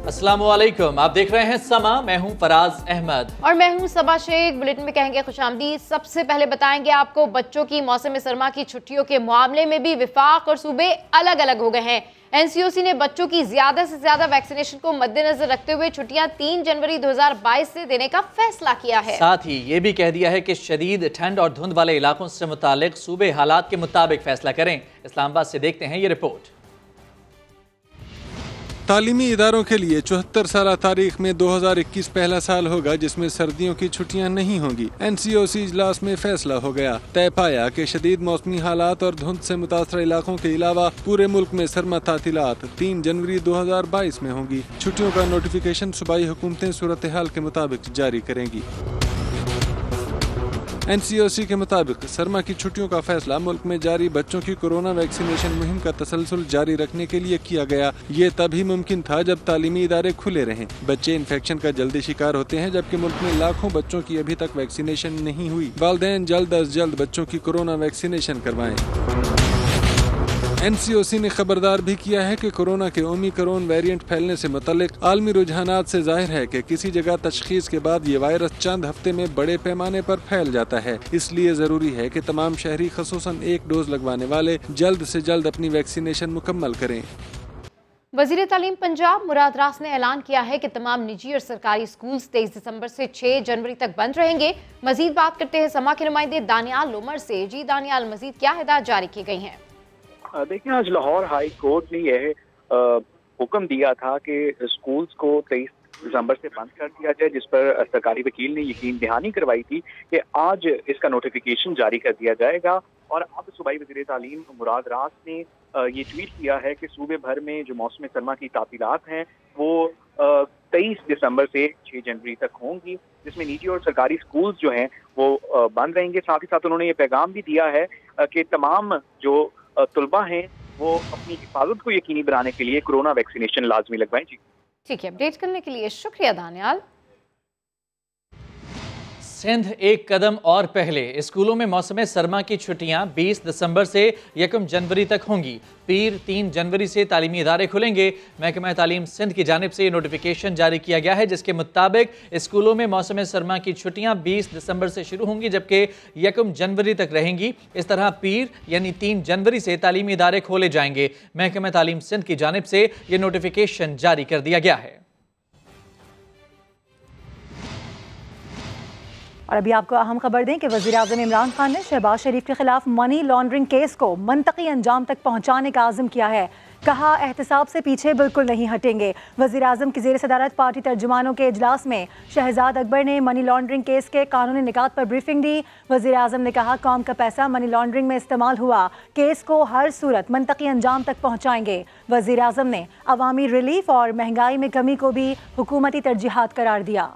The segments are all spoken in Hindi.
अस्सलामुअलैकुम, आप देख रहे हैं समा। मैं हूं फराज अहमद और मैं हूं सबा शेख। बुलेटिन में कहेंगे खुशामदीद। सबसे पहले बताएंगे आपको बच्चों की मौसम सरमा की छुट्टियों के मामले में भी विफाक और सूबे अलग अलग हो गए हैं। एनसीओसी ने बच्चों की ज्यादा से ज्यादा वैक्सीनेशन को मद्देनजर रखते हुए छुट्टियां 3 जनवरी 2022 से देने का फैसला किया है। साथ ही ये भी कह दिया है कि शदीद ठंड और धुंध वाले इलाकों से मुतालिक सूबे हालात के मुताबिक फैसला करें। इस्लामाबाद से देखते हैं ये रिपोर्ट। तालीमी इदारों के लिए 74 साल तारीख में 2021 पहला साल होगा जिसमें सर्दियों की छुट्टियां नहीं होंगी। एनसीओसी इजलास में फैसला हो गया। तय पाया कि शदीद मौसमी हालात और धुंध से मुतासर इलाकों के अलावा पूरे मुल्क में सरमा तातीलात 3 जनवरी 2022 में होंगी। छुट्टियों का नोटिफिकेशन सूबाई हुकूमतें सूरत हाल के मुताबिक जारी करेंगी। एनसीओसी के मुताबिक सरमा की छुट्टियों का फैसला मुल्क में जारी बच्चों की कोरोना वैक्सीनेशन मुहिम का तसलसल जारी रखने के लिए किया गया। ये तभी मुमकिन था जब तालीमी इदारे खुले रहें। बच्चे इन्फेक्शन का जल्दी शिकार होते हैं, जबकि मुल्क में लाखों बच्चों की अभी तक वैक्सीनेशन नहीं हुई। वालिदैन जल्द अज जल्द बच्चों की कोरोना वैक्सीनेशन करवाएं। एनसीओसी ने खबरदार भी किया है कि कोरोना के ओमिक्रॉन वेरिएंट फैलने से मुतल्लिक आलमी रुझानात से जाहिर है कि किसी जगह तशखीस के बाद ये वायरस चंद हफ्ते में बड़े पैमाने पर फैल जाता है। इसलिए जरूरी है कि तमाम शहरी खसूसन 1 डोज लगवाने वाले जल्द से जल्द अपनी वैक्सीनेशन मुकम्मल करें। वजीर तालीम पंजाब मुराद रास ने ऐलान किया है कि तमाम निजी और सरकारी स्कूल 23 दिसंबर से 6 जनवरी तक बंद रहेंगे। मजीद बात करते हैं समा के नुमाइंदे दानियाल उमर से। जी दानियाल, मजीद क्या हिदायत जारी की गई हैं? देखिए, आज लाहौर हाई कोर्ट ने यह हुक्म दिया था कि स्कूल्स को 23 दिसंबर से बंद कर दिया जाए, जिस पर सरकारी वकील ने यकीन दहानी करवाई थी कि आज इसका नोटिफिकेशन जारी कर दिया जाएगा। और अब सूबाई वज़ीर तालीम मुराद रास ने ये ट्वीट किया है कि सूबे भर में जो मौसम सरमा की तातीलात हैं वो 23 दिसंबर से 6 जनवरी तक होंगी, जिसमें निजी और सरकारी स्कूल्स जो हैं वो बंद रहेंगे। साथ ही साथ उन्होंने ये पैगाम भी दिया है कि तमाम जो तुलबा हैं वो अपनी हिफाजत को यकीनी बनाने के लिए कोरोना वैक्सीनेशन लाजमी लगवाएं। जी ठीक है, अपडेट करने के लिए शुक्रिया दानियाल। सिंध एक कदम और पहले। स्कूलों में मौसम सरमा की छुट्टियां 20 दिसंबर से 1 जनवरी तक होंगी। पीर 3 जनवरी से तालीमी इदारे खुलेंगे। महकमा तालीम सिंध की जानिब से ये नोटिफिकेशन जारी किया गया है, जिसके मुताबिक स्कूलों में मौसम सरमा की छुट्टियां 20 दिसंबर से शुरू होंगी जबकि 1 जनवरी तक रहेंगी। इस तरह पीर यानी 3 जनवरी से तालीमी इदारे खोले जाएंगे। महकमा तालीम सिंध की जानिब से ये नोटिफिकेशन जारी कर दिया गया है। और अभी आपको अहम खबर दें कि वज़ीर-ए-आज़म इमरान खान ने शहबाज शरीफ के खिलाफ मनी लॉन्ड्रिंग केस को मंतकी अंजाम तक पहुंचाने का आज़म किया है। कहा, एहतसाब से पीछे बिल्कुल नहीं हटेंगे। वज़ीर-ए-आज़म की ज़ेर सदारत पार्टी तर्जुमानों के इजलास में शहजाद अकबर ने मनी लॉन्ड्रिंग केस के कानूनी निकात पर ब्रीफिंग दी। वज़ीर-ए-आज़म ने कहा, कौम का पैसा मनी लॉन्ड्रिंग में इस्तेमाल हुआ, केस को हर सूरत मंतकी अंजाम तक पहुँचाएंगे। वज़ीर-ए-आज़म ने अवामी रिलीफ और महंगाई में कमी को भी हुकूमती तरजीहात करार दिया।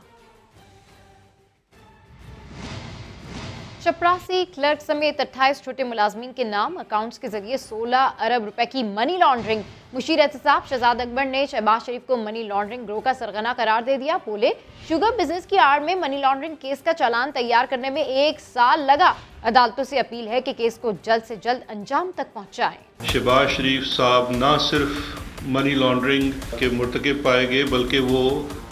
चपरासी क्लर्क समेत 28 छोटे मुलाजमीन के नाम अकाउंट्स के जरिए 16 अरब रुपए की मनी लॉन्ड्रिंग। मुशीर एहतसाब शहजाद अकबर ने शहबाज शरीफ को मनी लॉन्ड्रिंग ग्रोह का सरगना करार दे दिया। बोले, शुगर बिजनेस की आड़ में मनी लॉन्ड्रिंग केस का चालान तैयार करने में 1 साल लगा। अदालतों से अपील है कि केस को जल्द से जल्द अंजाम तक पहुँचाएं। शहबाज शरीफ साहब न सिर्फ मनी लॉन्ड्रिंग के मुर्तकिब पाए गए बल्कि वो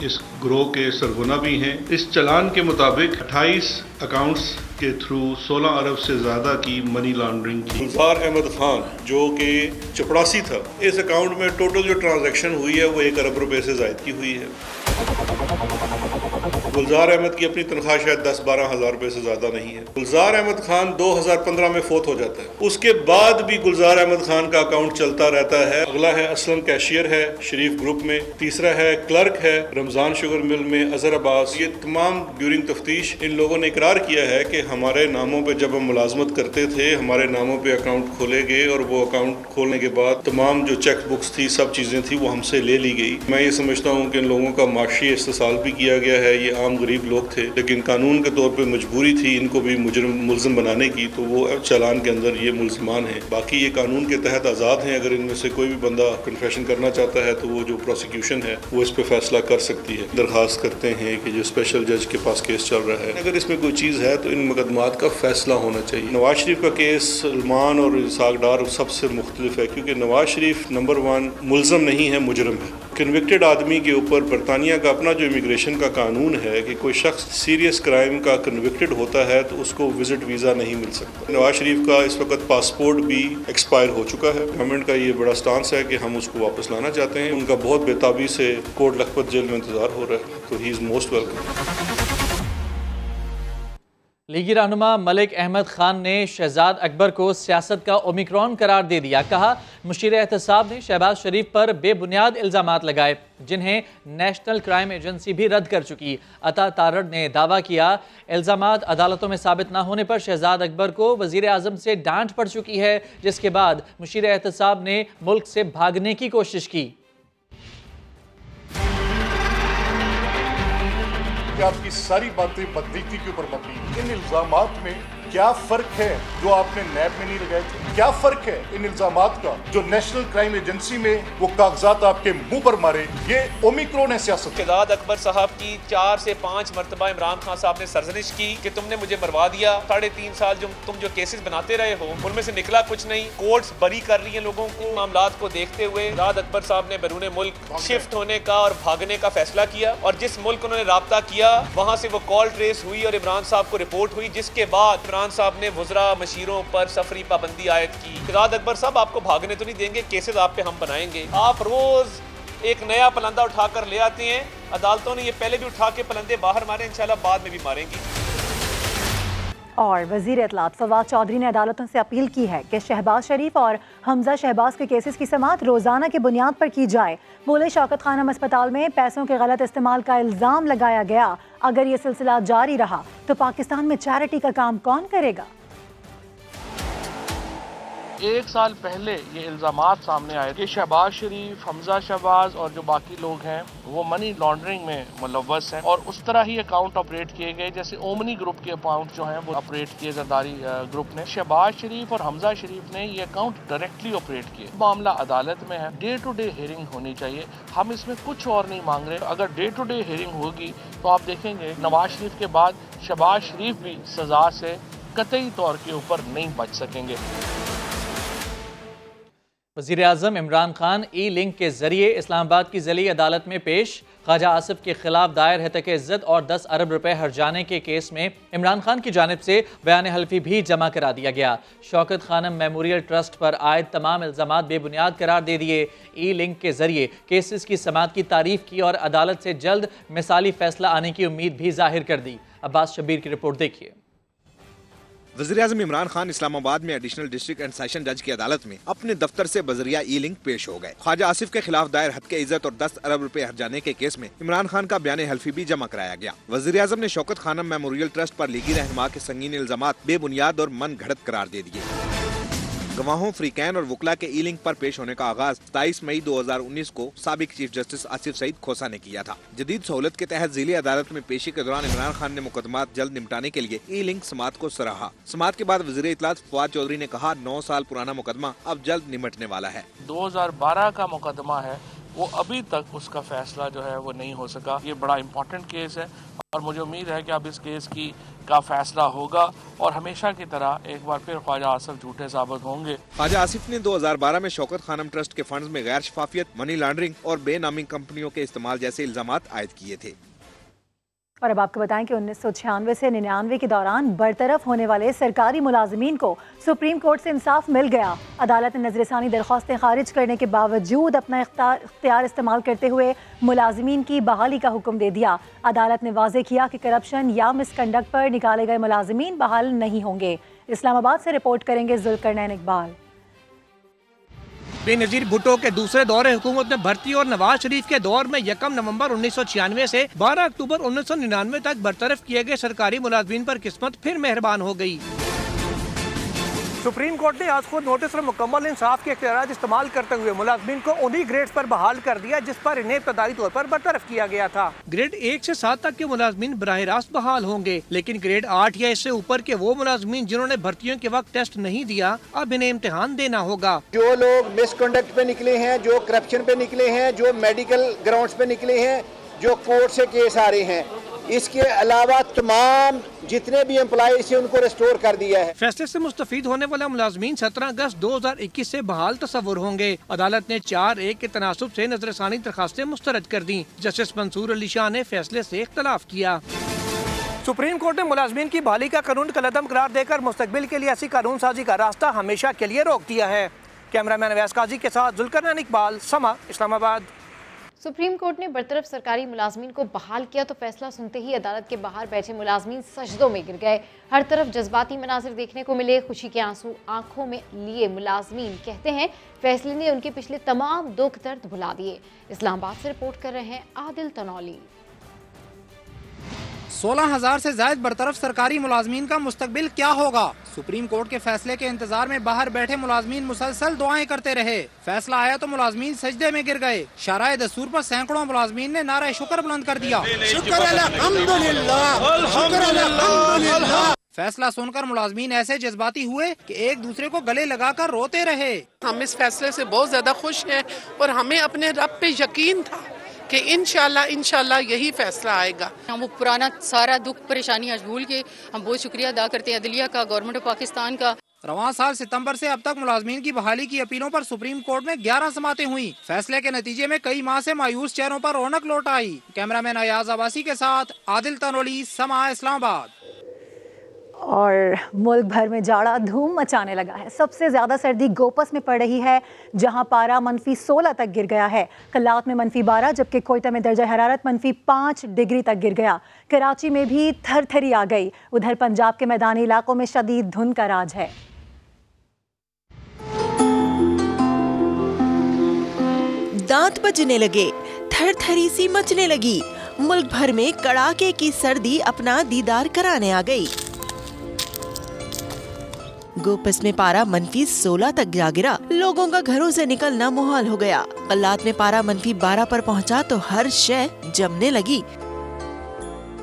इस ग्रोह के सरगना भी हैं। इस चालान के मुताबिक 28 अकाउंट्स के थ्रू 16 अरब से ज़्यादा की मनी लॉन्ड्रिंग की। गुलजार अहमद खान जो कि चपरासी था, इस अकाउंट में टोटल जो ट्रांजैक्शन हुई है वो 1 अरब रुपए से ज़ायद की हुई है। गुलजार अहमद की अपनी तनख्वाह शायद 10-12 हज़ार रुपए से ज़्यादा नहीं है। गुलजार अहमद खान 2015 में फोत हो जाता है। उसके बाद भी गुलजार अहमद खान का अकाउंट चलता रहता है। अगला है असलम कैशियर है शरीफ ग्रुप में, तीसरा है क्लर्क है रमज़ान शुगर मिल में अजहर अब्बास। ये तमाम ड्यूरिंग तफ्तीश इन लोगों ने इकरार किया है कि हमारे नामों पे जब हम मुलाजमत करते थे हमारे नामों पे अकाउंट खोले गए और वो अकाउंट खोलने के बाद तमाम जो चेक बुक्स थी, सब चीज़ें थी, वो हमसे ले ली गई। मैं ये समझता हूँ कि इन लोगों का माशी इस्तेसाल भी किया गया है। ये आम गरीब लोग थे, लेकिन कानून के तौर पे मजबूरी थी इनको भी मुलज़म बनाने की, तो वो चालान के अंदर ये मुलज़मान हैं। बाकी ये कानून के तहत आज़ाद हैं। अगर इनमें से कोई भी बंदा कन्फेशन करना चाहता है तो वो जो प्रोसिक्यूशन है वो इस पर फैसला कर सकती है। दरख्वास्त करते हैं कि जो स्पेशल जज के पास केस चल रहा है, अगर इसमें कोई चीज़ है तो इन मुकदमात का फैसला होना चाहिए। नवाज शरीफ का केस सलमान और इसाक डार सबसे मुख्तलिफ है, क्योंकि नवाज शरीफ नंबर 1 मुलज़म नहीं है, मुजरम है। कन्विक्टेड आदमी के ऊपर बरतानिया का अपना जो इमिग्रेशन का कानून है कि कोई शख्स सीरियस क्राइम का कन्विक्टेड होता है तो उसको विजिट वीज़ा नहीं मिल सकता। नवाज शरीफ का इस वक्त पासपोर्ट भी एक्सपायर हो चुका है। गवर्नमेंट का ये बड़ा स्टांस है कि हम उसको वापस लाना चाहते हैं। उनका बहुत बेताबी से कोट लखपत जेल में इंतजार हो रहा है, तो ही इज़ मोस्ट वेलकम। लीगी रहनुमा मलिक अहमद खान ने शहजाद अकबर को सियासत का ओमिक्रॉन करार दे दिया। कहा, मुशीर एहतसाब ने शहबाज शरीफ पर बेबुनियाद इल्जामात लगाए जिन्हें नेशनल क्राइम एजेंसी भी रद्द कर चुकी। अता तारड़ ने दावा किया, इल्जामात अदालतों में साबित न होने पर शहजाद अकबर को वजीर आजम से डांट पड़ चुकी है, जिसके बाद मुशीर एहतसाब ने मुल्क से भागने की कोशिश की। आपकी सारी बातें बदनीति के ऊपर मबनी। इन इल्जामात में क्या फर्क है जो आपने नैब में नहीं लगाए थे? क्या फर्क है इन इल्जामात का जो नेशनल क्राइम एजेंसी में वो कागजात आपके मुंह पर मारे? ये ओमिक्रॉन है सियासत। शहजाद अकबर साहब की 4 से 5 मरतबा इमरान खान साहब ने सरजनिश की कि तुमने मुझे मरवा दिया। 3.5 साल तुम जो केसेस बनाते रहे हो उनमें से निकला कुछ नहीं। कोर्ट्स बरी कर रही है लोगों को। मामलात को देखते हुए शहजाद अकबर साहब ने बैरून मुल्क शिफ्ट होने का और भागने का फैसला किया और जिस मुल्क उन्होंने राब्ता किया वहाँ से वो कॉल ट्रेस हुई और इमरान साहब को रिपोर्ट हुई, जिसके बाद इमरान साहब ने वज़रा मशीरों पर सफरी पाबंदी आयद की। शहजाद अकबर साहब आपको भागने तो नहीं देंगे, केसेस आप पे हम बनाएंगे। आप रोज एक नया पलंदा उठाकर ले आते हैं। अदालतों ने ये पहले भी उठा के पलंदे बाहर मारे, इंशाल्लाह बाद में भी मारेंगी। और वजीर इत्तलात फवाद चौधरी ने अदालतों से अपील की है कि शहबाज शरीफ और हमजा शहबाज के केसेस की समाअत रोजाना की बुनियाद पर की जाए। बोले, शौकत खानम अस्पताल में पैसों के गलत इस्तेमाल का इल्जाम लगाया गया। अगर ये सिलसिला जारी रहा तो पाकिस्तान में चैरिटी का काम कौन करेगा? 1 साल पहले ये इल्ज़ामात सामने आए कि शहबाज शरीफ, हमजा शहबाज और जो बाकी लोग हैं वो मनी लॉन्ड्रिंग में मुलव्वस हैं और उस तरह ही अकाउंट ऑपरेट किए गए जैसे ओमनी ग्रुप के अकाउंट जो हैं वो ऑपरेट किए जरदारी ग्रुप ने। शहबाज शरीफ और हमजा शरीफ ने ये अकाउंट डायरेक्टली ऑपरेट किए। मामला अदालत में है, डे टू डे हियरिंग होनी चाहिए। हम इसमें कुछ और नहीं मांग रहे। अगर डे टू डे हियरिंग होगी तो आप देखेंगे नवाज शरीफ के बाद शहबाज शरीफ भी सजा से कतई तौर के ऊपर नहीं बच सकेंगे। वज़ीर आज़म इमरान खान ई लिंक के जरिए इस्लामाबाद की ज़िली अदालत में पेश। ख्वाजा आसिफ के खिलाफ दायर हतक इज़्ज़त और 10 अरब रुपए हर्जाने के केस में इमरान खान की जानिब से बयान हल्फी भी जमा करा दिया गया। शौकत खानम मेमोरियल ट्रस्ट पर आयद तमाम इल्ज़ामात बेबुनियाद करार दे दिए। ई लिंक के जरिए केसेस की समाअत की तारीफ की और अदालत से जल्द मिसाली फैसला आने की उम्मीद भी जाहिर कर दी। अब्बास शबीर की रिपोर्ट देखिए। वज़ीर-ए-आज़म इमरान खान इस्लामाबाद में एडिशनल डिस्ट्रिक्ट एंड सेशन जज की अदालत में अपने दफ्तर से बजरिया ई लिंक पेश हो गए। ख्वाजा आसिफ के खिलाफ दायर हद के इज्जत और 10 अरब रुपए हर्जाने के केस में इमरान खान का बयान हल्फी भी जमा कराया गया। वज़ीर-ए-आज़म ने शौकत खानम मेमोरियल ट्रस्ट पर लीगी रहनुमा के संगीन इल्जामात बेबुनियाद और मन घड़त करार दे दिए। गवाहों, फ्रीकैन और वकला के ई लिंक पर पेश होने का आगाज 27 मई 2019 को साबिक चीफ जस्टिस आसिफ सईद खोसा ने किया था। जदीद सहूलत के तहत जिले अदालत में पेशी के दौरान इमरान खान ने मुकदमात जल्द निपटाने के लिए ई लिंक समाअत को सराहा। समाअत के बाद वज़ीर इत्तलात फवाद चौधरी ने कहा, 9 साल पुराना मुकदमा अब जल्द निमटने वाला है। 2012 का मुकदमा है, वो अभी तक उसका फैसला जो है वो नहीं हो सका। ये बड़ा इम्पोर्टेंट केस है और मुझे उम्मीद है कि अब इस केस का फैसला होगा और हमेशा की तरह एक बार फिर ख्वाजा आसिफ झूठे साबित होंगे। ख्वाजा आसिफ ने 2012 में शौकत खानम ट्रस्ट के फंड्स में गैर शफाफियत, मनी लॉन्ड्रिंग और बेनामी कंपनियों के इस्तेमाल जैसे इल्जामात आयद किए थे। और अब आपको बताएं कि 1996 से 99 के दौरान बरतरफ होने वाले सरकारी मुलाजमीन को सुप्रीम कोर्ट से इंसाफ मिल गया। अदालत ने नजरसानी दरख्वास्तें खारिज करने के बावजूद अपना इख्तियार इस्तेमाल करते हुए मुलाजमीन की बहाली का हुक्म दे दिया। अदालत ने वाज़ेह किया कि करप्शन या मिसकंडक्ट पर निकाले गए मुलाजमीन बहाल नहीं होंगे। इस्लामाबाद से रिपोर्ट करेंगे जुल्करनैन इकबाल। बेनजीर भुट्टो के दूसरे दौरे हुकूमत में भर्ती और नवाज शरीफ के दौर में 1 नवंबर 1996 से 12 अक्टूबर 1999 तक बरतरफ किए गए सरकारी मुलाजमीन पर किस्मत फिर मेहरबान हो गई। सुप्रीम कोर्ट ने आज खुद नोटिस और मुकम्मल इंसाफ के इख्तियारात इस्तेमाल करते हुए मुलाजमीन को उन्हीं ग्रेड्स पर बहाल कर दिया जिस पर इन्हें इब्तदाई तौर पर बरतरफ किया गया था। ग्रेड 1 से 7 तक के मुलाजमीन बराह रास्त बहाल होंगे, लेकिन ग्रेड 8 या इससे ऊपर के वो मुलाजमीन जिन्होंने भर्तियों के वक्त टेस्ट नहीं दिया, अब इन्हें इम्तिहान देना होगा। जो लोग मिसकंडक्ट पे निकले हैं, जो करप्शन पे निकले हैं, जो मेडिकल ग्राउंड्स पे निकले हैं, जो कोर्ट से केस आ रहे हैं, इसके अलावा तमाम जितने भी एम्प्लॉय से उनको रिस्टोर कर दिया है। फैसले से मुस्तफीद होने वाला मुलाजमीन 17 अगस्त 2021 से बहाल तस्वुर होंगे। अदालत ने 4-1 के तनासुब से नजरसानी दरखास्तें मुस्तरद कर दी। जस्टिस मंसूर अली शाह ने फैसले से इख्तलाफ किया। सुप्रीम कोर्ट ने मुलाजमीन की बहाली का कानून कलअदम करार देकर मुस्तकबिल के लिए ऐसी कानून साजी का रास्ता हमेशा के लिए रोक दिया है। कैमरामैन अवैस काजी के साथ जुल्करनैन इकबाल, समा, इस्लामाबाद। सुप्रीम कोर्ट ने बरतरफ सरकारी मुलाजमीन को बहाल किया तो फैसला सुनते ही अदालत के बाहर बैठे मुलाजमीन सजदों में गिर गए। हर तरफ जज्बाती मनाजिर देखने को मिले। खुशी के आंसू आंखों में लिए मुलाजमीन कहते हैं फैसले ने उनके पिछले तमाम दुख दर्द भुला दिए। इस्लामाबाद से रिपोर्ट कर रहे हैं आदिल तनौली। 16,000 से ज्यादा बरतरफ सरकारी मुलाजमीन का मुस्तकबिल क्या होगा? सुप्रीम कोर्ट के फैसले के इंतजार में बाहर बैठे मुलाजमीन मुसलसल दुआएं करते रहे। फैसला आया तो मुलाजमीन सजदे में गिर गए। शाराए दस्तूर पर सैकड़ों मुलाजमीन ने नारा शुक्र बुलंद कर दिया। फैसला सुनकर मुलाजमीन ऐसे जज्बाती हुए कि एक दूसरे को गले लगाकर रोते रहे। हम इस फैसले से बहुत ज्यादा खुश हैं और हमें अपने रब पे यकीन था कि इंशाल्लाह यही फैसला आएगा। हम वो पुराना सारा दुख परेशानी आज भूल के हम बहुत शुक्रिया अदा करते हैं अदलिया का, गवर्नमेंट ऑफ पाकिस्तान का। रवां साल सितंबर से अब तक मुलाजमीन की बहाली की अपीलों पर सुप्रीम कोर्ट में 11 समातें हुई। फैसले के नतीजे में कई माह से मायूस चेहरों पर रौनक लौट आई। कैमरामैन अयाज अब्बासी के साथ आदिल तनौली, समा, इस्लामाबाद। और मुल्क भर में जाड़ा धूम मचाने लगा है। सबसे ज़्यादा सर्दी गोपस में पड़ रही है, जहां पारा -16 तक गिर गया है। कल्लात में -12, जबकि कोयटा में दर्जा हरारत -5 डिग्री तक गिर गया। कराची में भी थरथरी आ गई। उधर पंजाब के मैदानी इलाकों में शदीद धुंध का राज है। दांत बजने लगे, थरथरी सी मचने लगी। मुल्क भर में कड़ाके की सर्दी अपना दीदार कराने आ गई। गोपस में पारा -16 तक जा गिरा। लोगों का घरों से निकलना मुहाल हो गया। कल्लात में पारा -12 पर पहुंचा तो हर शय जमने लगी।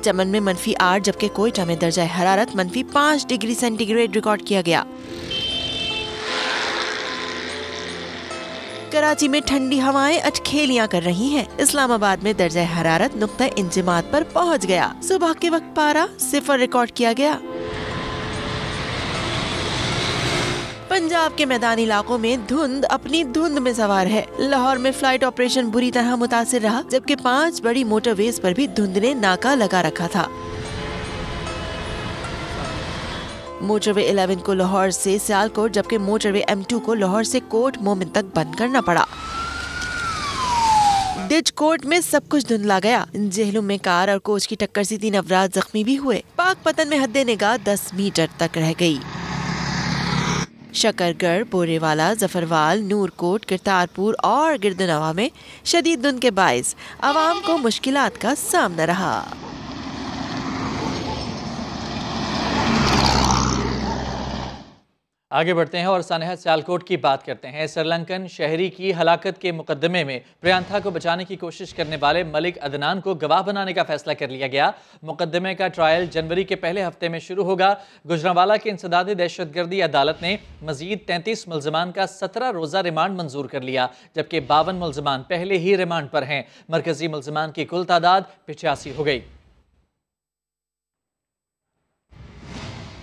चमन में -8, जबकि कोयटा में दर्जा हरारत -5 डिग्री सेंटीग्रेड रिकॉर्ड किया गया। कराची में ठंडी हवाएं अटखेलियां कर रही हैं। इस्लामाबाद में दर्जा हरारत नुक्ता इंजमात पर पहुंच गया। सुबह के वक्त पारा 0 रिकॉर्ड किया गया। पंजाब के मैदानी इलाकों में धुंध अपनी धुंध में सवार है। लाहौर में फ्लाइट ऑपरेशन बुरी तरह मुतासिर रहा, जबकि 5 बड़ी मोटरवेज पर भी धुंध ने नाका लगा रखा था। मोटरवे 11 को लाहौर से सियालकोट, जबकि मोटरवे M2 को लाहौर से कोट मोमिन तक बंद करना पड़ा। डिजकोट में सब कुछ धुंधला गया। जेहलुम में कार और कोच की टक्कर से 3 अफराद जख्मी भी हुए। पाक पतन में हद्दे निगाह 10 मीटर तक रह गई। शकरगढ़, बोरेवाला, जफरवाल, नूरकोट, करतारपुर और गिरदनवा में शदीद धुंध के बाइस आवाम को मुश्किलात का सामना रहा। आगे बढ़ते हैं और सानहा सियालकोट की बात करते हैं। श्रीलंकन शहरी की हलाकत के मुकदमे में प्रियंका को बचाने की कोशिश करने वाले मलिक अदनान को गवाह बनाने का फैसला कर लिया गया। मुकदमे का ट्रायल जनवरी के पहले हफ्ते में शुरू होगा। गुजरांवाला की इंसदादी दहशतगर्दी अदालत ने मजीद 33 मुल्ज़िमान का 17 रोज़ा रिमांड मंजूर कर लिया, जबकि 52 मुल्ज़िमान पहले ही रिमांड पर हैं। मरकजी मुल्ज़िमान की कुल तादाद 85 हो गई।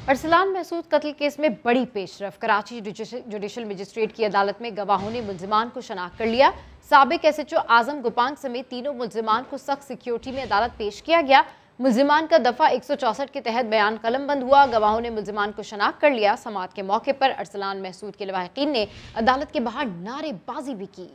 अरसलान महसूद कत्ल केस में बड़ी पेशरफ। कराची जुडिशल मजिस्ट्रेट की अदालत में गवाहों ने मुल्जिमान को शनाख्त कर लिया। साबिक SHO आजम गुपांग समेत तीनों मुल्जिमान को सख्त सिक्योरिटी में अदालत पेश किया गया। मुल्जिमान का दफ़ा 164 के तहत बयान कलम बंद हुआ। गवाहों ने मुल्जिमान को शनाख्त कर लिया। समाअत के मौके पर अरसलान महसूद के लवाहिकीन ने अदालत के बाहर नारेबाजी भी की।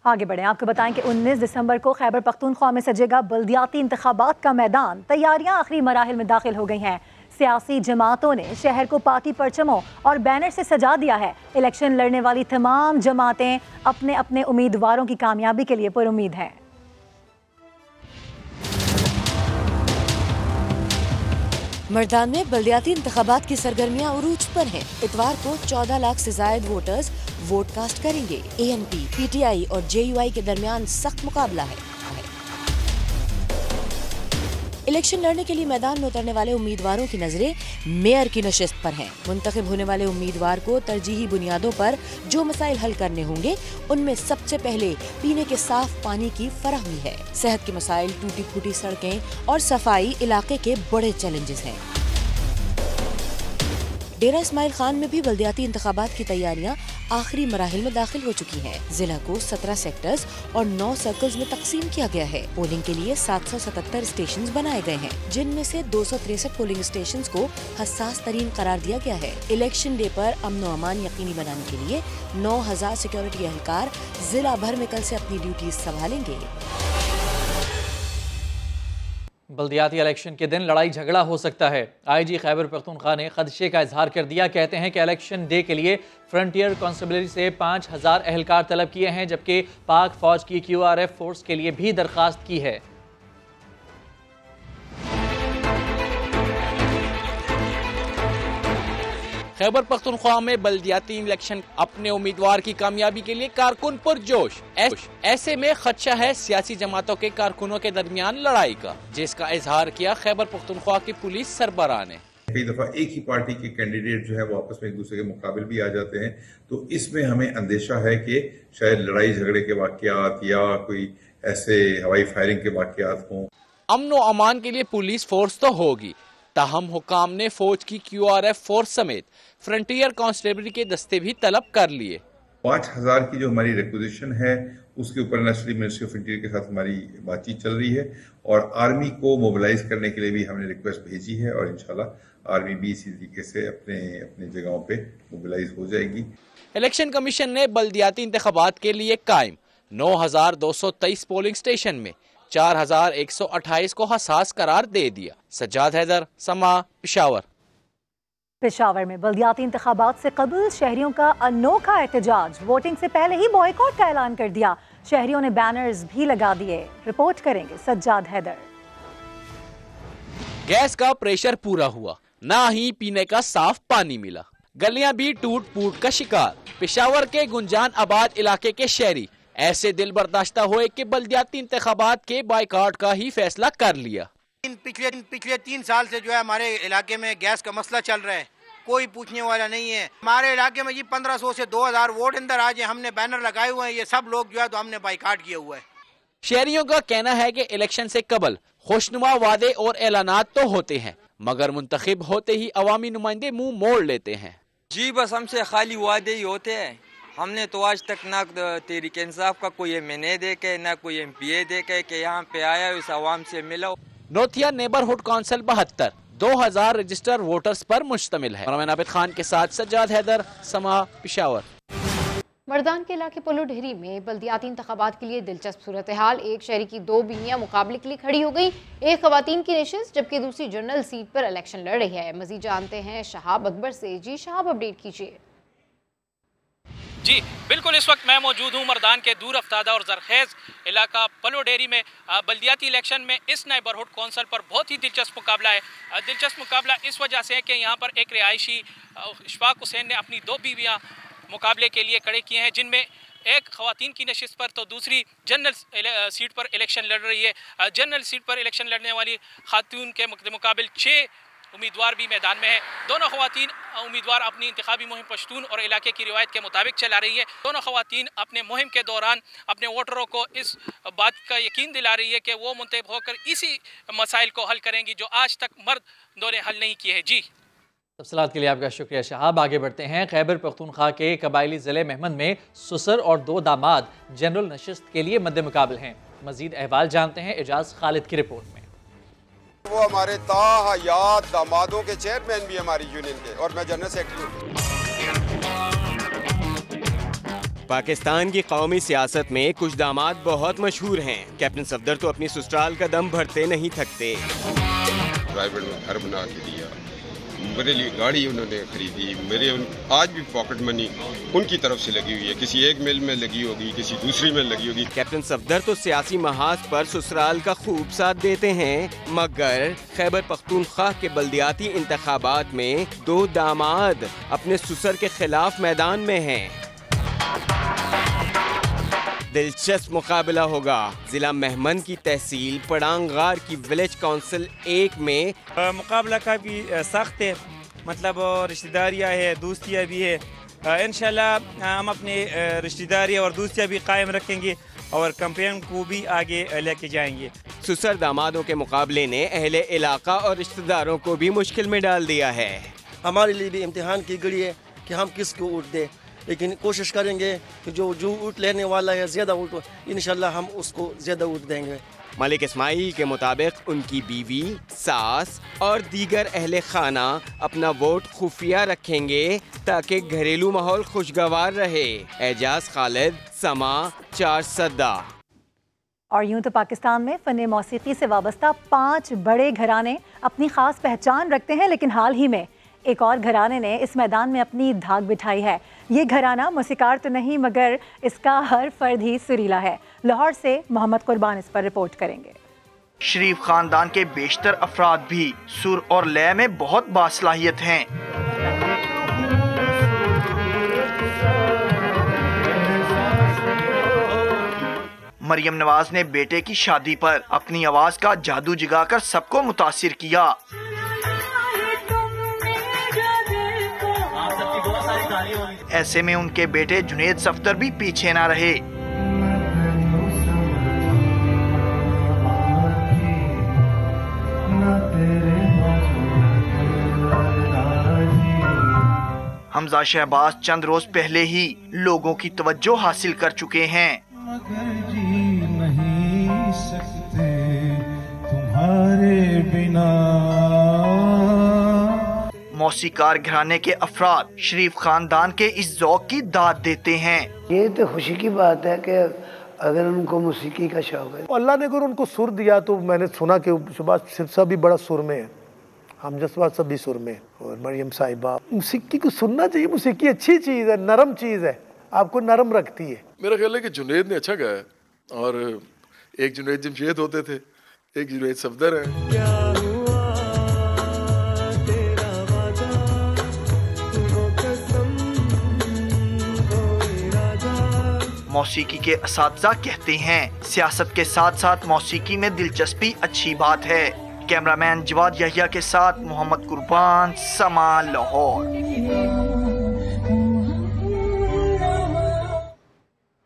आगे बढ़ें, आपको बताएं कि 19 दिसंबर को खैबर पख्तूनख्वा में सजेगा बल्दियाती इंतखाबात का मैदान। तैयारियां आखिरी मराहिल में दाखिल हो गई हैं। सियासी जमातों ने शहर को पार्टी परचमों और बैनर से सजा दिया है। इलेक्शन लड़ने वाली तमाम जमातें अपने अपने उम्मीदवारों की कामयाबी के लिए पुरुम्मीद हैं। मर्दान में बल्दियाती इंतखाबात की सरगर्मियां उरूज पर हैं। इतवार को 14 लाख से जायद वोटर्स वोट कास्ट करेंगे। ANP, PTI और JUI के दरमियान सख्त मुकाबला है। इलेक्शन लड़ने के लिए मैदान में उतरने वाले उम्मीदवारों की नजरें मेयर की नशिस्त पर हैं। मुंतखब होने वाले उम्मीदवार को तरजीही बुनियादों पर जो मसाइल हल करने होंगे उनमें सबसे पहले पीने के साफ पानी की फराहमी है। सेहत के मसाइल, टूटी फूटी सड़कें और सफाई इलाके के बड़े चैलेंजेस हैं। डेरा इस्माइल खान में भी बल्दियाती इंतखाबात की तैयारियां आखिरी मराहिल में दाखिल हो चुकी हैं। जिला को 17 सेक्टर्स और 9 सर्कल्स में तकसीम किया गया है। पोलिंग के लिए 777 स्टेशंस बनाए गए हैं, जिनमें से 263 पोलिंग स्टेशंस को हसास तरीन करार दिया गया है। इलेक्शन डे पर अमन व अमान यकीनी बनाने के लिए 9000 सिक्योरिटी एहलकार जिला भर में कल से अपनी ड्यूटीज संभालेंगे। बल्दियाती इलेक्शन के दिन लड़ाई झगड़ा हो सकता है। आईजी खैबर पख्तूनख्वा ने खदशे का इजहार कर दिया। कहते हैं कि इलेक्शन डे के लिए फ्रंटियर कांस्टेबलरी से 5000 एहलकार तलब किए हैं, जबकि पाक फौज की QRF फोर्स के लिए भी दरखास्त की है। खैबर पख्तूनख्वा में बल्दियाती इलेक्शन अपने उम्मीदवार की कामयाबी के लिए कारकुन पुरजोश। ऐसे में खदशा है सियासी जमातों के कारकुनों के दरमियान लड़ाई का, जिसका इजहार किया खैबर पख्तूनख्वा की पुलिस सरबराह ने। कई दफा एक ही पार्टी के कैंडिडेट जो है वो आपस में एक दूसरे के मुकाबले भी आ जाते हैं, तो इसमें हमें अंदेशा है कि शायद लड़ाई झगड़े के वाकयात या कोई ऐसे हवाई फायरिंग के वाकयात हों। अमन व अमान के लिए पुलिस फोर्स तो होगी, ताहम हुकाम ने फौज की QRF फोर्स समेत फ्रंटियर कांस्टेबलरी के दस्ते भी तलब कर लिए। 5000 की जो हमारी रिक्विजिशन है उसके ऊपर नेशनल मिनिस्ट्री ऑफ इंटीरियर के साथ हमारी बातचीत चल रही है और आर्मी को मोबिलाइज करने के लिए भी हमने रिक्वेस्ट भेजी है और इंशाल्लाह आर्मी भी इसी तरीके से अपने जगहों पे मोबिलाइज हो जाएगी। इलेक्शन कमीशन ने बल्दियाती इंतखाबात के लिए कायम 9223 पोलिंग स्टेशन में 4128 को हसास करार दे दिया। सज्जाद हैदर, समा, पेशावर। पेशावर में बल्दियाती इंतखाबात से कबल शहरियों का अनोखा एहतजाज। वोटिंग से पहले ही बॉयकॉट का ऐलान कर दिया। शहरियों ने बैनर्स भी लगा दिए। रिपोर्ट करेंगे सज्जाद हैदर। गैस का प्रेशर पूरा हुआ, ना ही पीने का साफ पानी मिला। गलियां भी टूट फूट का शिकार। पेशावर के गुंजान आबाद इलाके के शहरी ऐसे दिल बर्दाश्ता हुए कि बल्दियाती इंतखाबात के बाइकाट का ही फैसला कर लिया। पिछले 3 साल से जो है हमारे इलाके में गैस का मसला चल रहा है, कोई पूछने वाला नहीं है। हमारे इलाके में जी 1500 से 2000 वोट अंदर आ जाए, हमने बैनर लगाए हुए हैं, ये सब लोग जो है तो हमने बाइकाट किया हुआ है। शहरियों का कहना है कि इलेक्शन से कबल खुशनुमा वादे और ऐलानात तो होते हैं, मगर मुंतखब होते ही अवामी नुमाइंदे मुंह मोड़ लेते हैं। जी बस हमसे खाली वादे ही होते हैं। हमने तो आज तक ना तहरीक इंसाफ का कोई MNA देखे, ना कोई MPA देखे कि यहाँ पे आया इस आवाम से मिला। नोथिया नेबरहुड काउंसिल 72 2000 रजिस्टर वोटर्स पर मुश्तमिल है। आबिद खान के साथ सज्जाद हैदर, समा, पेशावर। मर्दान के इलाके पोलो ढेरी में बल्दियाती इंतखाबात के लिए दिलचस्प सूरत हाल। एक शहरी की 2 बीवियां मुकाबले के लिए खड़ी हो गई। एक खवातीन की नशिस्त जबकि दूसरी जनरल सीट पर इलेक्शन लड़ रही है। मजीद जानते हैं शहाब अकबर से। जी शहाब, अपडेट कीजिए। जी बिल्कुल, इस वक्त मैं मौजूद हूँ मर्दान के दूर अफ्तादा और जरखेज़ इलाका पलो डेरी में। बल्दियाती इलेक्शन में इस नेबरहुड कौंसल पर बहुत ही दिलचस्प मुकाबला है। दिलचस्प मुकाबला इस वजह से है कि यहाँ पर एक रिहायशी इशफाक हुसैन ने अपनी 2 बीवियाँ मुकाबले के लिए खड़े किए हैं, जिनमें एक खवातीन की नशिस्त पर तो दूसरी जनरल सीट पर इलेक्शन लड़ रही है। जनरल सीट पर इलेक्शन लड़ने वाली खातून के मुकाबले 6 उम्मीदवार भी मैदान में है। दोनों खवातीन उम्मीदवार अपनी इंतखाबी मुहिम पश्तून और इलाके की रिवायत के मुताबिक चला रही है। दोनों खवातीन अपने मुहिम के दौरान अपने वोटरों को इस बात का यकीन दिला रही है कि वो मुंतखब होकर इसी मसाइल को हल करेंगी जो आज तक मर्दों ने हल नहीं किए हैं। जी तफसीलात के लिए आपका शुक्रिया शहाब। आगे बढ़ते हैं। खैबर पख्तूनख्वा के कबायली ज़िले मेहमद में ससुर और 2 दामाद जनरल नशिस्त के लिए मद्दे मुकाबले हैं। मजीद अहवाल जानते हैं एजाज खालिद की रिपोर्ट में। वो हमारे ताहयात दामादों के चेयरमैन भी हमारी यूनियन के, और मैं जनरल सेक्रेटरी हूँ। पाकिस्तान की कौमी सियासत में कुछ दामाद बहुत मशहूर हैं। कैप्टन सफदर तो अपनी ससुराल का दम भरते नहीं थकते। प्राइवेट में घर बना के दिया, मेरे लिए गाड़ी उन्होंने खरीदी, मेरे आज भी पॉकेट मनी उनकी तरफ से लगी हुई है। किसी एक मिल में लगी होगी, किसी दूसरी में लगी होगी। कैप्टन सफदर तो सियासी महाज पर ससुराल का खूब साथ देते हैं, मगर खैबर पख्तूनख्वा के बल्दियाती इंतखाबात में 2 दामाद अपने ससुर के खिलाफ मैदान में हैं। दिलचस्प मुकाबला होगा। जिला मेहमन की तहसील पड़ांगार की विलेज काउंसिल 1 में मुकाबला काफ़ी सख्त है, मतलब रिश्तेदारियाँ है, दोस्तियाँ भी है। इंशाल्लाह हम अपने रिश्तेदारियाँ और दोस्तियाँ भी कायम रखेंगे और कैंपेन को भी आगे लेके जाएंगे। सुसर दामादों के मुकाबले ने अहले इलाका और रिश्तेदारों को भी मुश्किल में डाल दिया है। हमारे लिए भी इम्तिहान की घड़ी है कि हम किसको वोट दें, लेकिन कोशिश करेंगे कि जो वोट लेने वाला है ज़्यादा वोट, इंशाल्लाह हम उसको ज़्यादा वोट देंगे। मलिक इस्माइल के मुताबिक उनकी बीवी, सास और दीगर अहले खाना अपना वोट खुफिया रखेंगे ताकि घरेलू माहौल खुशगवार रहे। एजाज खालिद, समा 4 सद्दा। और यूं तो पाकिस्तान में फ़न मौसीकी से वाबस्ता 5 बड़े घराने अपनी ख़ास पहचान रखते हैं, लेकिन हाल ही में एक और घराने ने इस मैदान में अपनी धाक बिठाई है। ये घराना मौसीकार तो नहीं, मगर इसका हर फर्द ही सुरीला है। लाहौर से मोहम्मद कुर्बान इस पर रिपोर्ट करेंगे। शरीफ खानदान के बेशतर अफराद भी सुर और लय में बहुत बासलाहियत हैं। मरियम नवाज ने बेटे की शादी पर अपनी आवाज का जादू जगाकर सबको मुतासिर किया। ऐसे में उनके बेटे जुनेद सफदर भी पीछे ना रहे। हमजा शहबाज चंद रोज पहले ही लोगों की तवज्जो हासिल कर चुके हैं। नहीं सकते तुम्हारे बिना। मौसीकार घराने के अफराद शरीफ खानदान के इस ज़ौक़ की दाद देते हैं। ये तो खुशी की बात है कि अगर उनको मौसीकी का शौक है, अल्लाह ने अगर उनको सुर दिया, तो मैंने सुना कि शहबाज सिर्फ साहब भी बड़ा सुर में है, हम जसवाज सब भी सुर में, और मरियम साहिबा। मौसीकी को सुनना चाहिए, मौसीकी अच्छी चीज़ है, नरम चीज़ है, आपको नरम रखती है। मेरा ख्याल है कि जुनेद ने अच्छा गाया, और एक जुनेद जमशेद होते थे, एक जुनेद सफदर है। मौसीकी के असातिज़ा कहते हैं सियासत के साथ साथ मौसीकी में दिलचस्पी अच्छी बात है। कैमरामैन जवाद यहिया के साथ मोहम्मद कुर्बान, समा, लाहौर।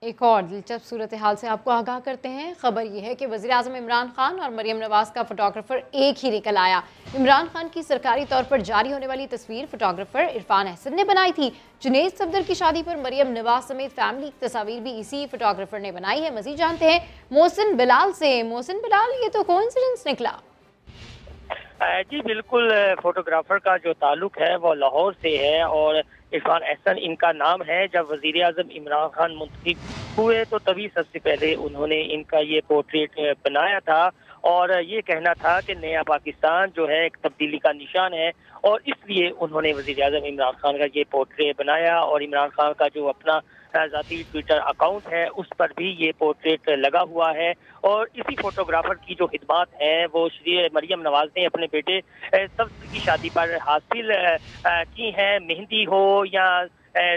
एक और दिलचस्प सूरत हाल से आपको आगाह करते हैं। खबर यह है कि वज़ीर-ए-आज़म इमरान खान और मरियम नवाज का फोटोग्राफर एक ही निकल आया। इमरान खान की सरकारी तौर पर जारी होने वाली तस्वीर फोटोग्राफर इरफान अहसन ने बनाई थी। जुनेद सफदर की शादी पर मरियम नवाज समेत फैमिली की तस्वीर भी इसी फोटोग्राफर ने बनाई है। मज़ीद जानते हैं मोहसिन बिलाल से। मोहसिन बिलाल, ये तो कोइंसिडेंस निकला? जी बिल्कुल, फोटोग्राफर का जो ताल्लुक है वो लाहौर से है और इरफान अहसन इनका नाम है। जब वज़ीर-ए-आज़म इमरान खान मुंतखब हुए तो तभी सबसे पहले उन्होंने इनका ये पोर्ट्रेट बनाया था और ये कहना था कि नया पाकिस्तान जो है एक तब्दीली का निशान है, और इसलिए उन्होंने वज़ीर-ए-आज़म इमरान खान का ये पोर्ट्रेट बनाया। और इमरान खान का जो अपना ज़ाती ट्विटर अकाउंट है उस पर भी ये पोर्ट्रेट लगा हुआ है। और इसी फोटोग्राफर की जो खिदमात हैं वो श्री मरियम नवाज ने अपने बेटे सफदर की शादी पर हासिल की हैं। मेहंदी हो या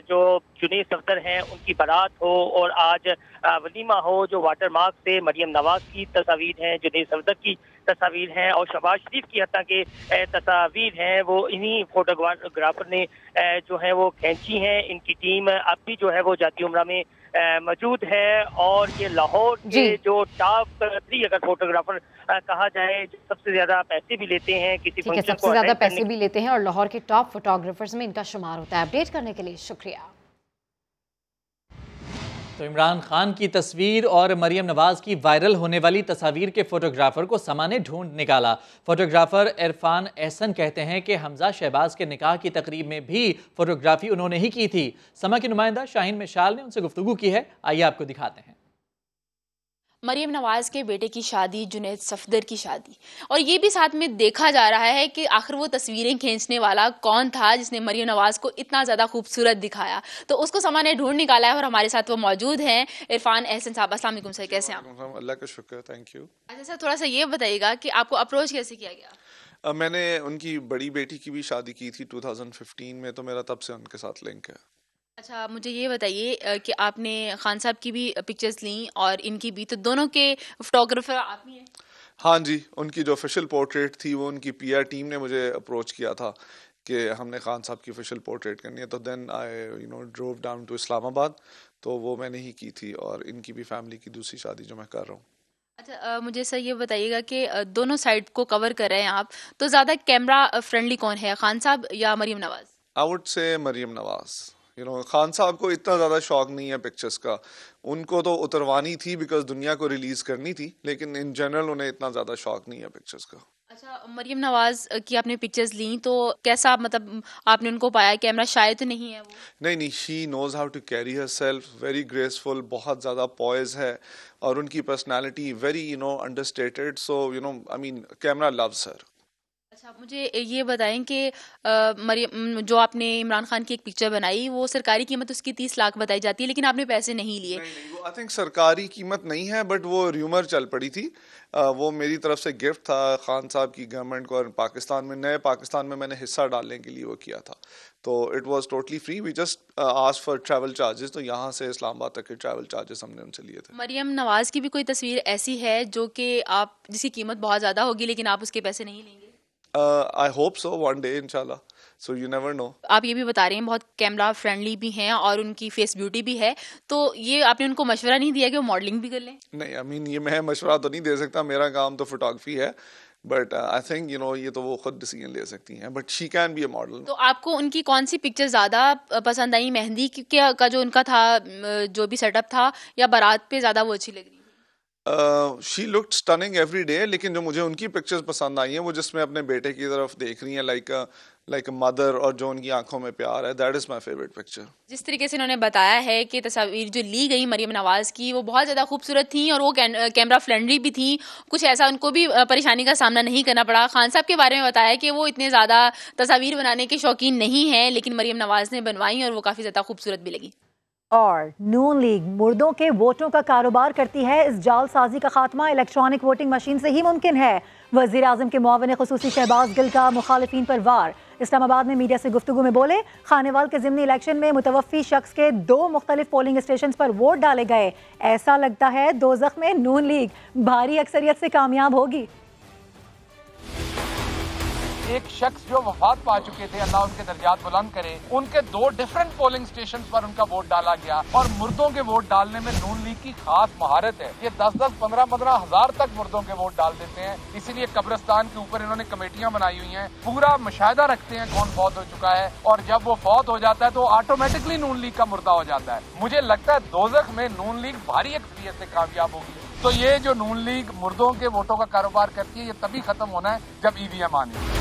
जो जुनेद सफदर हैं उनकी बारात हो और आज वलीमा हो, जो वाटर मार्क से मरियम नवाज की तस्वीर हैं, जुनेद सफदर की तस्वीर हैं और शहबाज शरीफ की हत्या के तस्वीर हैं, वो इन्हीं फोटोग्राफर ने जो है वो खींची हैं। इनकी टीम अब भी जो है वो जाती उमरा में मौजूद है और ये लाहौर के जो टॉप 3 अगर फोटोग्राफर कहा जाए जो सबसे ज्यादा पैसे भी लेते हैं किसी फंक्शन को, सबसे ज्यादा पैसे भी लेते हैं और लाहौर के टॉप फोटोग्राफर्स में इनका शुमार होता है। अपडेट करने के लिए शुक्रिया। तो इमरान खान की तस्वीर और मरियम नवाज की वायरल होने वाली तस्वीर के फोटोग्राफर को समा ने ढूंढ निकाला। फोटोग्राफर इरफान अहसन कहते हैं कि हमजा शहबाज के निकाह की तकरीब में भी फोटोग्राफी उन्होंने ही की थी। समा की नुमाइंदा शाहीन मिशाल ने उनसे गुफ्तगू की है, आइए आपको दिखाते हैं। मरियम नवाज के बेटे की शादी, जुनेद सफदर की शादी, और ये भी साथ में देखा जा रहा है कि आखिर वो तस्वीरें खींचने वाला कौन था जिसने मरियम नवाज को इतना ज़्यादा खूबसूरत दिखाया। तो उसको समा ने ढूंढ निकाला है और हमारे साथ वो मौजूद हैं। इरफान अहसन साहब, अस्सलाम वालेकुम सर, कैसे हैं आप? अल्लाह का शुक्र, थैंक यू। अच्छा सर, थोड़ा सा ये बताइएगा कि आपको अप्रोच कैसे किया गया? मैंने उनकी बड़ी बेटी की भी शादी की थी 2015 में, तो मेरा तब से उनके साथ लिंक है। अच्छा, मुझे ये बताइए कि आपने खान साहब की भी पिक्चर्स ली और इनकी भी, तो दोनों के फोटोग्राफर आप ही हैं? हाँ जी, उनकी जो ऑफिशियल पोर्ट्रेट थी वो उनकी पीआर टीम ने मुझे अप्रोच किया था कि हमने खान साहब की ऑफिशियल पोर्ट्रेट करनी है, तो then I drove down to Islamabad, तो वो मैंने ही की थी। और इनकी भी फैमिली की दूसरी शादी जो मैं कर रहा हूँ। अच्छा, मुझे सर ये बताइएगा कि दोनों साइड को कवर कर रहे हैं आप, तो ज़्यादा कैमरा फ्रेंडली कौन है, खान साहब या Maryam Nawaz? I would say Maryam Nawaz. Khan साहब को इतना ज़्यादा शौक नहीं है पिक्चर्स का, उनको तो उतरवानी थी बिकॉज दुनिया को रिलीज करनी थी, लेकिन इन जनरल उन्हें इतना ज़्यादा शौक नहीं है पिक्चर्स का। अच्छा, मरीम नवाज की आपने पिक्चर्स ली, तो कैसा मतलब आपने उनको पाया? कैमरा शायद तो नहीं है वो? नहीं, she knows how to carry herself, very graceful, बहुत ज़्यादा पॉइज है, और उनकी personality very understated, so I mean camera loves her. अच्छा, मुझे ये बताएं कि मरियम, जो आपने इमरान खान की एक पिक्चर बनाई, वो सरकारी कीमत उसकी 30 लाख बताई जाती है, लेकिन आपने पैसे नहीं लिए। नहीं, वो आई थिंक सरकारी कीमत नहीं है, बट वो र्यूमर चल पड़ी थी। वो मेरी तरफ से गिफ्ट था खान साहब की गवर्नमेंट को, और पाकिस्तान में, नए पाकिस्तान में मैंने हिस्सा डालने के लिए वो किया था, तो it was totally free. We just asked for travel charges, तो यहाँ से इस्लामाबाद तक के ट्रैवल चार्जेस हमने उनसे लिए थे। मरियम नवाज की भी कोई तस्वीर ऐसी है जो कि आप, जिसकी कीमत बहुत ज़्यादा होगी लेकिन आप उसके पैसे नहीं लेंगे? I hope so, one day इंशाल्लाह, so you never know। आप ये भी बता रहे हैं बहुत कैमरा फ्रेंडली भी हैं और उनकी फेस ब्यूटी भी है, तो ये आपने उनको मशवरा नहीं दिया कि वो मॉडलिंग भी कर लें? नहीं, आई मीन ये मैं मशवरा तो नहीं दे सकता, मेरा काम तो फोटोग्राफी है, बट आई थिंक ये तो वो खुद डिसीजन ले सकती हैं, but she can be a model. तो आपको उनकी कौन सी पिक्चर ज़्यादा पसंद आई? मेहंदी का जो उनका था, जो भी सेटअप था, या बारात पे ज़्यादा वो अच्छी लग रही? She looked stunning every day, लेकिन जो मुझे उनकी पिक्चर्स पसंद आई हैं वो जिसमें अपने बेटे की तरफ देख रही हैं, लाइक मदर, और जो उनकी आंखों में प्यार है, that is my favourite picture. जिस तरीके से इन्होंने बताया है कि तस्वीर जो ली गई मरियम नवाज की, वो बहुत ज़्यादा खूबसूरत थी और वो कैमरा फ्रेंडली भी थी, कुछ ऐसा उनको भी परेशानी का सामना नहीं करना पड़ा। खान साहब के बारे में बताया कि वो इतने ज़्यादा तस्वीर बनाने के शौकीन नहीं हैं, लेकिन मरियम नवाज ने बनवाई और वो काफ़ी ज़्यादा खूबसूरत भी लगी। और नून लीग मुर्दों के वोटों का कारोबार करती है, इस जालसाजी का खात्मा इलेक्ट्रॉनिक वोटिंग मशीन से ही मुमकिन है। वज़ीर आज़म के मुआविन ख़ुसूसी शहबाज गिल का मुखालिफिन पर वार। इस्लामाबाद में मीडिया से गुफ्तगू में बोले, खानेवाल के ज़िमनी इलेक्शन में मुतवफ़ी शख्स के 2 मुख्तलिफ पोलिंग स्टेशन पर वोट डाले गए। ऐसा लगता है दोज़ख में नून लीग भारी अक्सरियत से कामयाब होगी। एक शख्स जो वफात पा चुके थे, अल्लाह उनके दर्जात बुलंद करे, उनके 2 डिफरेंट पोलिंग स्टेशन पर उनका वोट डाला गया, और मुर्दों के वोट डालने में नून लीग की खास महारत है। ये 10-10, 15-15 हजार तक मुर्दों के वोट डाल देते हैं, इसीलिए कब्रिस्तान के ऊपर इन्होंने कमेटियां बनाई हुई हैं, पूरा मुशाहिदा रखते हैं कौन फौत हो चुका है, और जब वो फौत हो जाता है तो ऑटोमेटिकली नून लीग का मुर्दा हो जाता है। मुझे लगता है दोज़ख में नून लीग भारी अक्सरियत से कामयाब होगी। तो ये जो नून लीग मुर्दों के वोटों का कारोबार करती है, ये तभी खत्म होना है जब ईवीएम आने।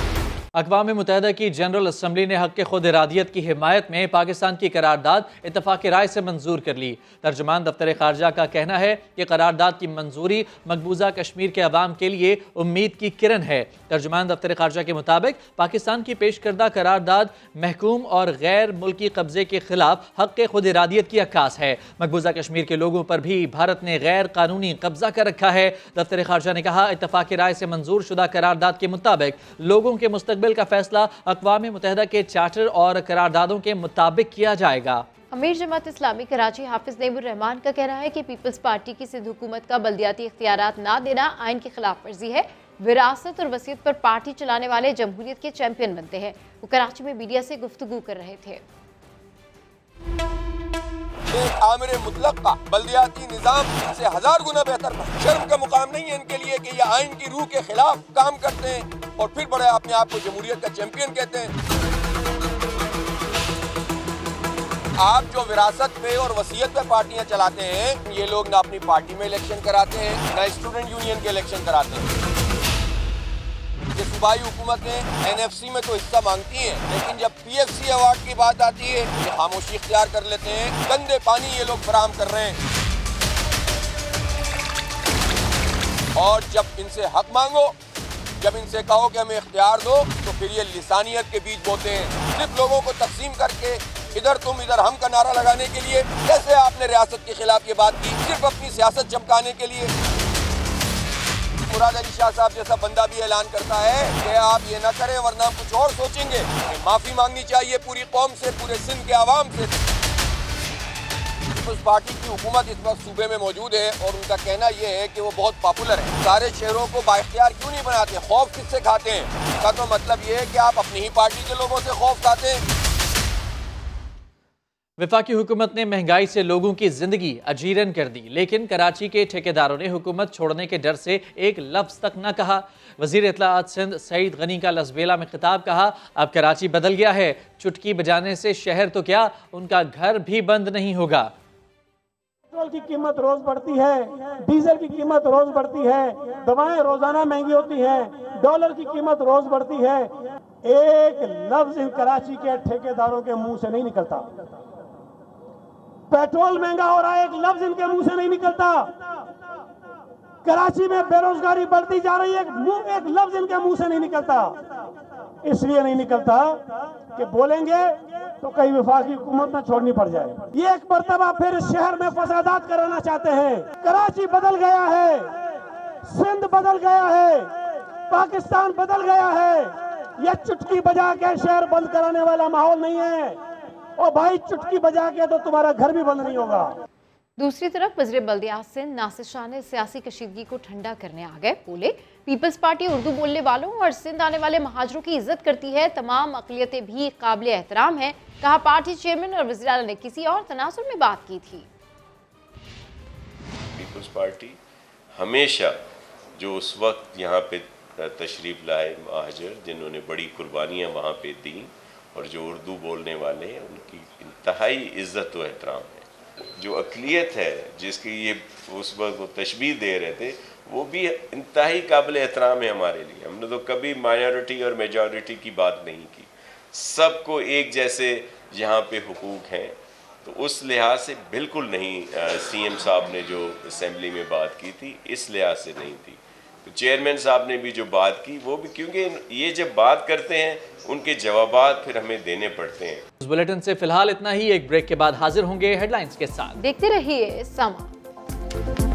अक़वाम मुत्तहिदा की जनरल असम्बली ने हक़ खुद इरादियत की हिमायत में पाकिस्तान की करारदाद इत्तफ़ाक़ राय से मंजूर कर ली। तर्जुमान दफ्तर ख़ारजा का कहना है कि करारदाद की मंजूरी मकबूजा कश्मीर के अवाम के लिए उम्मीद की किरण है। तर्जुमान दफ्तर ख़ारजा के मुताबिक पाकिस्तान की पेश करदा करारदाद महकूम और गैर मुल्की कब्जे के खिलाफ हक़ खुद इरादियत की अक्कास है। मकबूजा कश्मीर के लोगों पर भी भारत ने गैर कानूनी कब्जा कर रखा है। दफ्तर ख़ारजा ने कहा, इत्तफ़ाक़ राय से मंजूर शुदा करारदाद के मुताबिक लोगों के मुस्तक़बिल का फैसला अक़वाम मुत्तहिदा के चार्टर और करारदादों के मुताबिक किया जाएगा। अमीर जमात इस्लामी कराची हाफिज नईमुर रहमान का कहना है कि पीपल्स पार्टी की सिंध हुकूमत का बल्दियाती इख्तियारात ना देना आइन की खिलाफ वर्जी है। विरासत और वसीयत पर पार्टी चलाने वाले जमहूरियत के चैंपियन बनते हैं। वो कराची में मीडिया से गुफ्तगू कर रहे थे। आमिर मुतलक का बल्दियाती निज़ाम इनसे 1000 गुना बेहतर था। शर्म का मुकाम नहीं है इनके लिए कि ये आइन की रूह के खिलाफ काम करते हैं और फिर बड़े अपने आप को जमहूरियत का चैंपियन कहते हैं। आप जो विरासत पे और वसीयत पे पार्टियां चलाते हैं, ये लोग ना अपनी पार्टी में इलेक्शन कराते हैं, ना स्टूडेंट यूनियन के इलेक्शन कराते हैं। ये सूबाई हुकूमतें NFC में तो हिस्सा मांगती हैं, लेकिन जब PFC अवार्ड की बात आती है, ये खामोशी इख्तियार कर लेते हैं। गंदे पानी ये लोग फराहम कर रहे हैं, और जब इनसे हक मांगो, जब इनसे कहो कि हमें इख्तियार दो, तो फिर ये लिसानियत के बीज बोते हैं। सिर्फ लोगों को तकसीम करके इधर तुम इधर हम का नारा लगाने के लिए। कैसे आपने रियासत के खिलाफ ये बात की, सिर्फ अपनी सियासत चमकाने के लिए। मुराद अली शाह साहब जैसा बंदा भी ऐलान करता है कि आप ये ना करें वरना हम कुछ और सोचेंगे। माफी मांगनी चाहिए पूरी कौम से, पूरे सिंध के आवाम से। पार्टी की हुकूमत इस वक्त सूबे में मौजूद है और उनका कहना यह है कि वो बहुत पॉपुलर है। सारे शहरों को बाइख्तियार क्यों नहीं बनाते? खौफ किससे खाते हैं? इसका तो मतलब ये है कि आप अपनी ही पार्टी के लोगों से खौफ खाते हैं। वफाकी हुकूमत ने महंगाई से लोगों की जिंदगी अजीरन कर दी, लेकिन कराची के ठेकेदारों ने हुकूमत छोड़ने के डर से एक लफ्ज तक न कहा। वजीर इत्तलाआत सिंध सईद गनी का लसबेला में खिताब कहा, अब कराची बदल गया है, चुटकी बजाने से शहर तो क्या उनका घर भी बंद नहीं होगा। पेट्रोल की कीमत रोज बढ़ती है, डीजल की कीमत रोज बढ़ती है, दवाएं रोजाना महंगी होती हैं, डॉलर की कीमत रोज बढ़ती है। एक लफ्ज इन कराची के ठेकेदारों के मुंह से नहीं निकलता। पेट्रोल महंगा हो रहा है, एक लफ्ज इनके मुंह से नहीं निकलता। कराची में बेरोजगारी बढ़ती जा रही है, एक लफ्ज इनके मुंह से नहीं निकलता। इसलिए नहीं निकलता कि बोलेंगे तो कई वफाकी हुकूमत में छोड़नी पड़ जाए। ये एक मर्तबा फिर शहर में फसादात कराना चाहते हैं। कराची बदल गया है, सिंध बदल गया है, पाकिस्तान बदल गया है। यह चुटकी बजा के शहर बंद कराने वाला माहौल नहीं है। और भाई चुटकी बजा के तो तुम्हारा घर भी बंद नहीं होगा। दूसरी तरफ वज़ीर बल्दियात सिंध नासिर शाह ने सियासी कशीदगी को ठंडा करने आ गए। बोले, पीपल्स पार्टी उर्दू बोलने वालों और सिंध आने वाले महाजरों की इज्जत करती है, तमाम अक़लियतें भी काबिल एहतराम हैं। कहा, पार्टी चेयरमैन और वज़ीर आला ने किसी और तनासुर में बात की थी। पीपल्स पार्टी हमेशा जो उस वक्त यहाँ पे तशरीफ लाए महाजर, जिन्होंने बड़ी कुर्बानियाँ वहाँ पे दी, और जो उर्दू बोलने वाले हैं, उनकी इंतहाई इज्जत व एहतराम है। जो अक़लियत है जिसकी ये उस वक्त वो तशबीह दे रहे थे, वो भी इंतहाई काबिल एहतराम है हमारे लिए। हमने तो कभी माइनॉरिटी और मेजॉरिटी की बात नहीं की। सबको एक जैसे यहाँ पे हुकूक हैं, तो उस लिहाज से बिल्कुल नहीं। सीएम साहब ने जो असेंबली में बात की थी, इस लिहाज से नहीं थी। तो चेयरमैन साहब ने भी जो बात की, वो भी क्योंकि ये जब बात करते हैं उनके जवाबात फिर हमें देने पड़ते हैं। इस बुलेटिन से फिलहाल इतना ही। एक ब्रेक के बाद हाजिर होंगे हेडलाइंस के साथ। देखते रहिए समा।